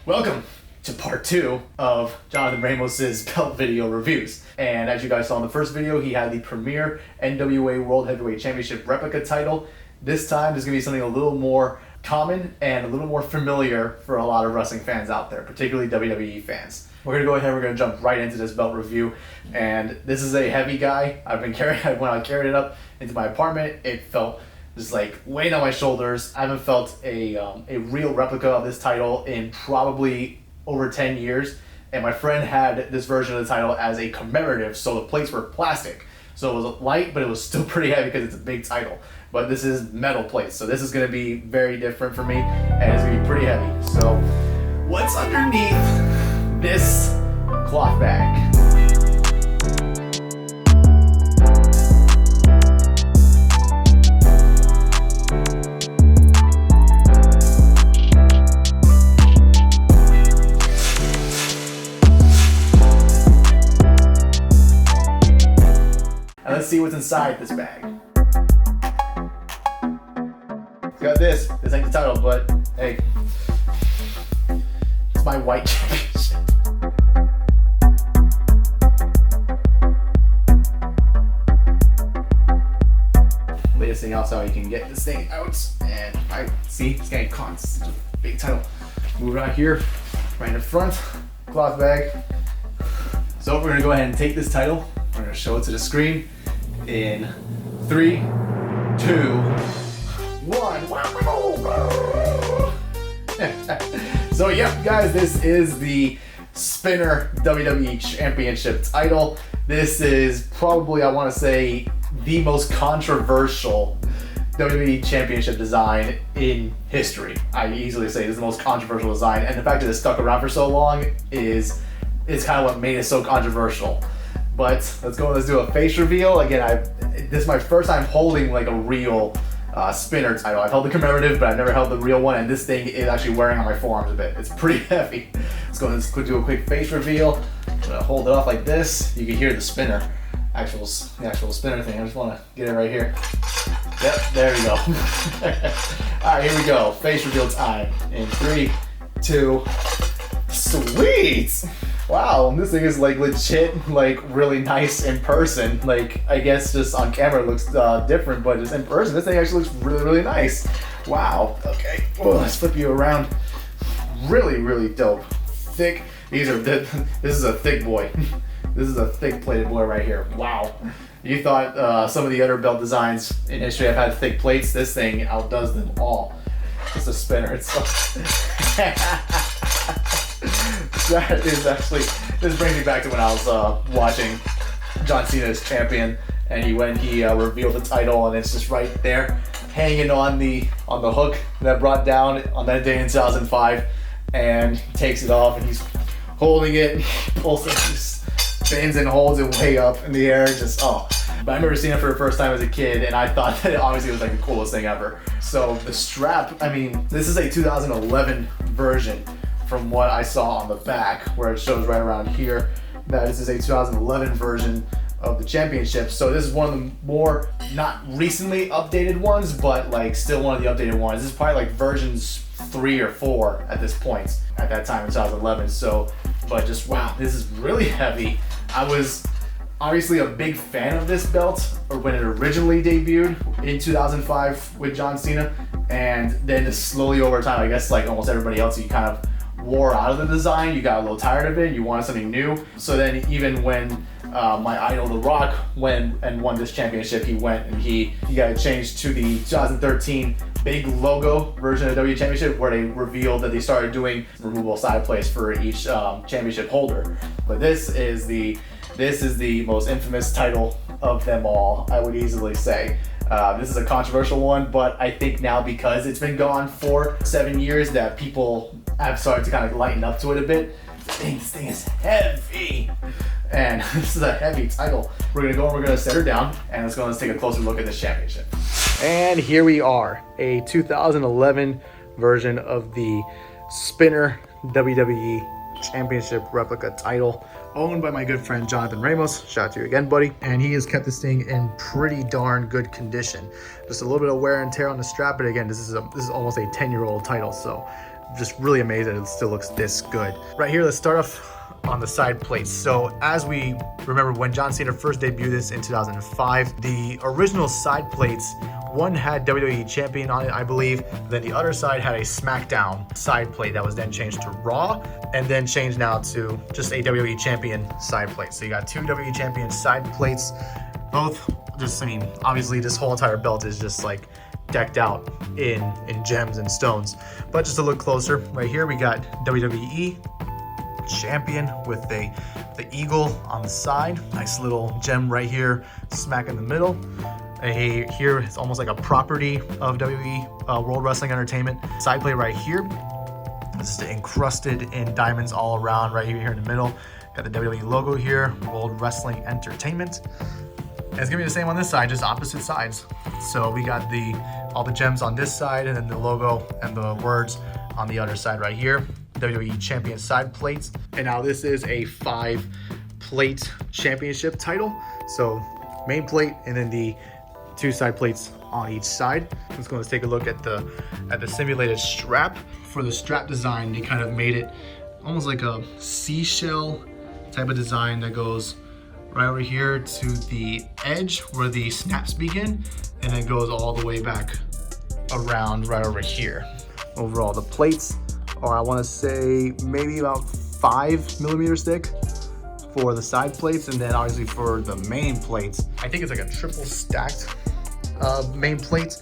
Welcome to part 2 of Jonathan Ramos's belt video reviews. And as you guys saw in the first video, he had the premier NWA World Heavyweight Championship replica title. This time there's going to be something a little more common and a little more familiar for a lot of wrestling fans out there, particularly WWE fans. We're going to go ahead and we're going to jump right into this belt review. And this is a heavy guy. When I carried it up into my apartment, it felt just like weighing on my shoulders. I haven't felt a real replica of this title in probably over 10 years. And my friend had this version of the title as a commemorative, so the plates were plastic. So it was light, but it was still pretty heavy because it's a big title. But this is metal plates, so this is going to be very different for me, and it's going to be pretty heavy. So what's underneath this cloth bag? Let's see what's inside this bag. It's got this. This ain't the title, but hey, it's my white championship. Latest thing also, how you can get this thing out, and I see it's getting caught. It's such a big title. Move it out here, right in the front, cloth bag. So we're gonna go ahead and take this title. We're gonna show it to the screen. In 3, 2, 1. So yeah, guys, this is the Spinner WWE Championship title. This is probably, I want to say, the most controversial WWE Championship design in history. I easily say this is the most controversial design, and the fact that it stuck around for so long is kind of what made it so controversial. But let's do a face reveal. Again, this is my first time holding like a real Spinner title. I've held the commemorative, but I've never held the real one, and this thing is actually wearing on my forearms a bit. It's pretty heavy. Let's do a quick face reveal. I'm gonna hold it off like this. You can hear the spinner, the actual spinner thing. I just wanna get it right here. Yep, there we go. All right, here we go. Face reveal time. In 3, 2, sweet! Wow, this thing is like legit, like really nice in person. Like, I guess just on camera it looks different, but just in person, this thing actually looks really, really nice. Wow, okay, let's flip you around. Really, really dope. Thick, this is a thick boy. This is a thick plated boy right here. Wow. You thought some of the other belt designs in history have had thick plates. This thing outdoes them all. Just a Spinner itself. That is actually, this brings me back to when I was watching John Cena as champion, and he revealed the title, and it's just right there, hanging on the hook that brought down on that day in 2005, and he takes it off, and he's holding it, pulls it, just spins and holds it way up in the air, just oh. But I remember seeing it for the first time as a kid, and I thought that it obviously was like the coolest thing ever. So the strap, I mean, this is a 2011 version. From what I saw on the back, where it shows right around here, that this is a 2011 version of the championship. So this is one of the more, not recently updated ones, but like still one of the updated ones. This is probably like versions 3 or 4 at this point, at that time in 2011. So, but just wow, this is really heavy. I was obviously a big fan of this belt when it originally debuted in 2005 with John Cena, and then just slowly over time, I guess like almost everybody else, you kind of wore out of the design. You got a little tired of it. You wanted something new. So then even when my idol, The Rock, went and won this championship, he went and he got it changed to the 2013 big logo version of the WWE Championship, where they revealed that they started doing removable side plates for each championship holder. But this is the most infamous title of them all, I would easily say. This is a controversial one, but I think now because it's been gone for 7 years that people have started to kind of lighten up to it a bit. This thing is heavy, and this is a heavy title. We're gonna set her down, and let's take a closer look at this championship. And here we are, a 2011 version of the Spinner WWE Championship replica title, owned by my good friend Jonathan Ramos. Shout out to you again, buddy. And he has kept this thing in pretty darn good condition. Just a little bit of wear and tear on the strap, but again, this is almost a 10-year-old title, so just really amazed that it still looks this good. Right here, let's start off on the side plates. So as we remember, when John Cena first debuted this in 2005, the original side plates, one had WWE Champion on it, I believe. Then the other side had a SmackDown side plate that was then changed to Raw, and then changed now to just a WWE Champion side plate. So you got two WWE Champion side plates, both just, I mean, obviously this whole entire belt is just like decked out in gems and stones. But just to look closer, right here we got WWE Champion with the eagle on the side. Nice little gem right here, smack in the middle. Here it's almost like a property of WWE World Wrestling Entertainment. Side plate right here. This is encrusted in diamonds all around right here in the middle. Got the WWE logo here, World Wrestling Entertainment. And it's gonna be the same on this side, just opposite sides. So we got all the gems on this side, and then the logo and the words on the other side right here. WWE Champion side plates. And now this is a 5-plate championship title. So main plate and then the 2 side plates on each side. Let's go and take a look at the simulated strap. For the strap design, they kind of made it almost like a seashell type of design that goes right over here to the edge where the snaps begin, and then goes all the way back around right over here. Overall, the plates are, I want to say, maybe about 5mm thick for the side plates, and then obviously for the main plates, I think it's like a triple stacked main plate.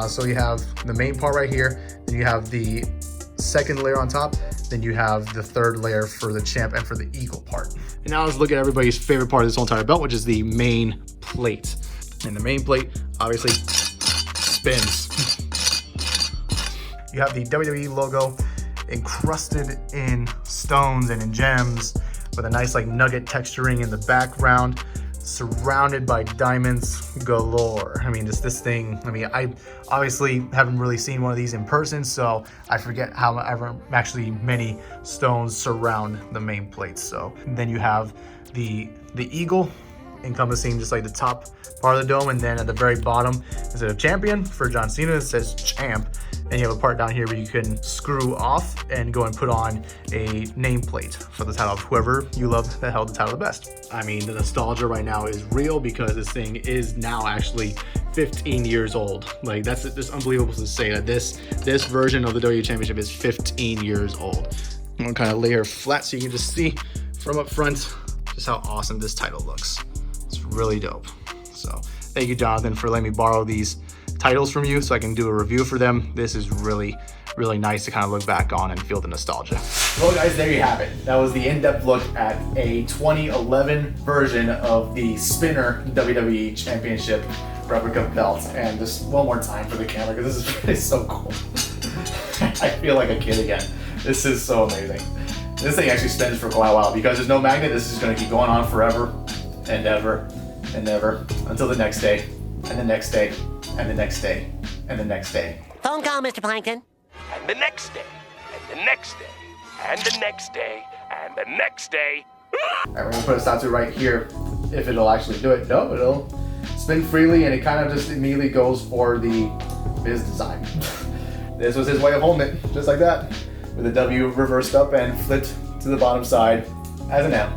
So you have the main part right here, then you have the second layer on top, then you have the third layer for the champ and for the eagle part. And now let's look at everybody's favorite part of this whole entire belt, which is the main plate. And the main plate obviously spins. You have the WWE logo encrusted in stones and in gems with a nice like nugget texturing in the background, surrounded by diamonds galore. I mean, just this thing, I mean, I obviously haven't really seen one of these in person, so I forget how actually many stones surround the main plate. So then you have the eagle encompassing just like the top part of the dome, and then at the very bottom, instead of champion for John Cena, it says champ. And you have a part down here where you can screw off and go and put on a nameplate for the title of whoever you love that held the title the best. I mean, the nostalgia right now is real because this thing is now actually 15 years old. Like, that's just unbelievable to say that this version of the WWE Championship is 15 years old. I'm gonna kind of lay her flat so you can just see from up front just how awesome this title looks. It's really dope. So thank you, Jonathan, for letting me borrow these titles from you so I can do a review for them. This is really, really nice to kind of look back on and feel the nostalgia. Well, guys, there you have it. That was the in-depth look at a 2011 version of the Spinner WWE Championship replica belt. And just one more time for the camera, because this is so cool. I feel like a kid again. This is so amazing. This thing actually spins for quite a while because there's no magnet. This is going to keep going on forever and ever and ever until the next day, and the next day, and the next day, and the next day. Phone call, Mr. Plankton. And the next day, and the next day, and the next day, and the next day. All right, we're gonna put a stop to right here. If it'll actually do it. No, it'll spin freely, and it kind of just immediately goes for the Miz design. This was his way of holding it, just like that, with the W reversed up and flipped to the bottom side as an M.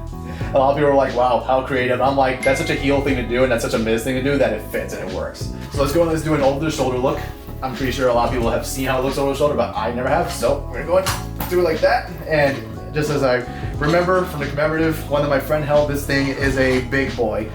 A lot of people were like, wow, how creative. I'm like, that's such a heel thing to do, and that's such a Miz thing to do that it fits and it works. So let's go and let's do an over-the-shoulder look. I'm pretty sure a lot of people have seen how it looks over the shoulder, but I never have. So we're gonna go and do it like that. And just as I remember from the commemorative one that my friend held, this thing is a big boy.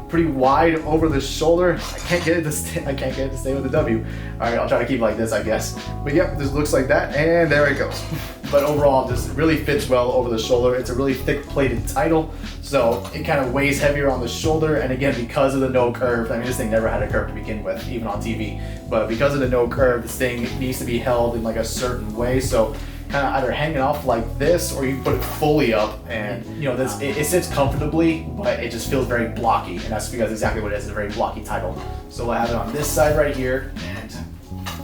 Pretty wide over the shoulder. I can't get it to stay with the W. All right, I'll try to keep it like this, I guess. But yep, this looks like that, and there it goes. But overall, this really fits well over the shoulder. It's a really thick plated title, so it kind of weighs heavier on the shoulder. And again, because of the no curve, I mean, this thing never had a curve to begin with, even on TV. But because of the no curve, this thing needs to be held in like a certain way. So kind of either hanging off like this, or you can put it fully up, and you know, this it sits comfortably, but it just feels very blocky, and that's because exactly what it is, it's a very blocky title. So we'll have it on this side right here, and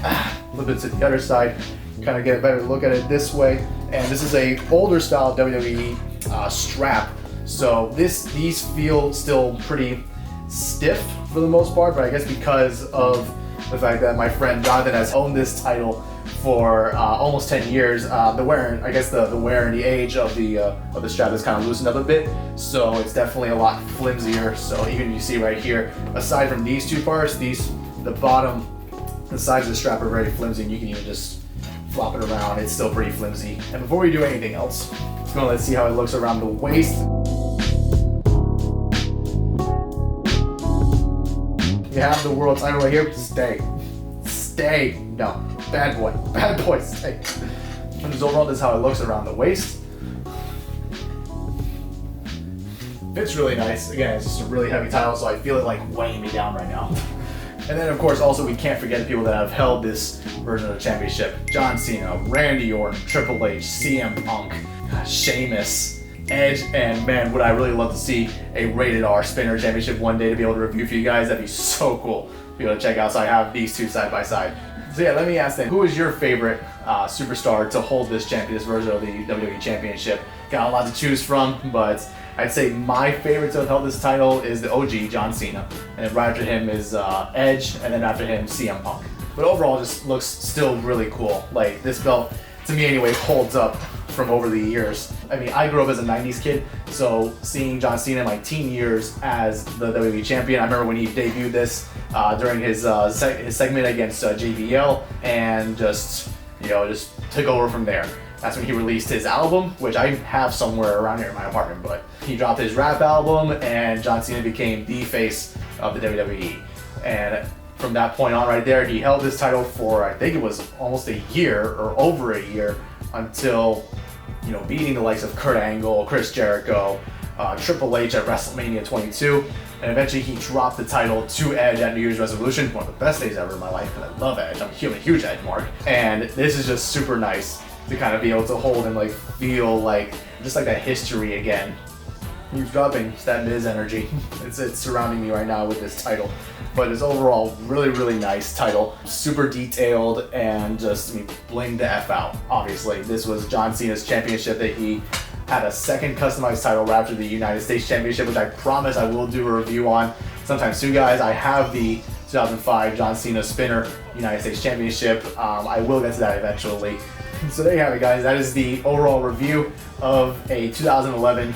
a little bit to the other side, kind of get a better look at it this way. And this is a older style WWE strap, so these feel still pretty stiff for the most part, but I guess because of the fact that my friend Jonathan has owned this title for almost 10 years. The wear, I guess the wear and the age of the strap is kind of loosened up a bit, so it's definitely a lot flimsier. So even you see right here, aside from these two parts, the bottom, the sides of the strap are very flimsy, and you can even just flop it around. It's still pretty flimsy. And before we do anything else, let's see how it looks around the waist. You have the world title right here. Stay. No, bad boy, stay. And just overall, this is how it looks around the waist. Fits really nice. Again, it's just a really heavy title, so I feel it like weighing me down right now. And then, of course, also we can't forget the people that have held this version of the championship: John Cena, Randy Orton, Triple H, CM Punk, Sheamus, Edge, and man, would I really love to see a rated R spinner championship one day to be able to review for you guys. That'd be so cool to be able to check out. So I have these two side by side. So yeah, let me ask then, who is your favorite superstar to hold this version of the WWE Championship? Got a lot to choose from, but I'd say my favorite to have held this title is the OG, John Cena. And then right after him is Edge, and then after him, CM Punk. But overall, it just looks still really cool. Like, this belt, to me anyway, holds up from over the years. I mean, I grew up as a 90s kid, so seeing John Cena in my teen years as the WWE champion, I remember when he debuted this during his segment against JBL, and just took over from there. That's when he released his album, which I have somewhere around here in my apartment, but he dropped his rap album, and John Cena became the face of the WWE. And from that point on right there, he held this title for, I think it was almost a year or over a year, until beating the likes of Kurt Angle, Chris Jericho, Triple H at WrestleMania 22, and eventually he dropped the title to Edge at New Year's Resolution. One of the best days ever in my life, because I love Edge. I'm a huge Edge mark, and this is just super nice to kind of be able to hold and feel like just like that history again. He's dropping. It's that Miz energy. It's surrounding me right now with this title. But it's overall really nice title. Super detailed and just bling the F out. Obviously, this was John Cena's championship that he had a second customized title right after the United States Championship, which I promise I will do a review on sometime soon, guys. I have the 2005 John Cena Spinner United States Championship. I will get to that eventually. So there you have it, guys. That is the overall review of a 2011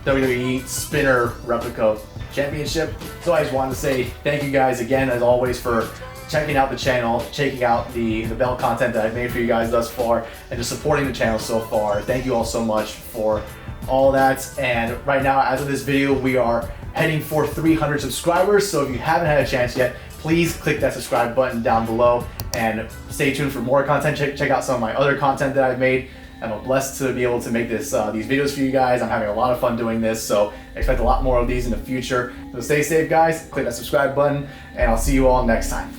WWE Spinner Replica Championship. So I just wanted to say thank you guys again, as always, for checking out the channel, checking out the belt content that I've made for you guys thus far, and just supporting the channel so far. Thank you all so much for all that. And right now, as of this video, we are heading for 300 subscribers. So if you haven't had a chance yet, please click that subscribe button down below and stay tuned for more content. Check out some of my other content that I've made. I'm blessed to be able to make these videos for you guys. I'm having a lot of fun doing this, so expect a lot more of these in the future. So stay safe, guys. Click that subscribe button, and I'll see you all next time.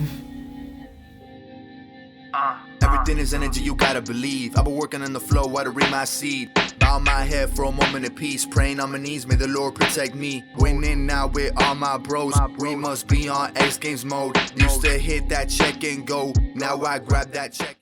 Everything is energy, you gotta believe. I've been working on the flow while to read my seed. Bow my head for a moment of peace, praying on my knees, may the Lord protect me. Winning now with all my bros, we must be on X Games mode. Used to hit that check and go, now I grab that check.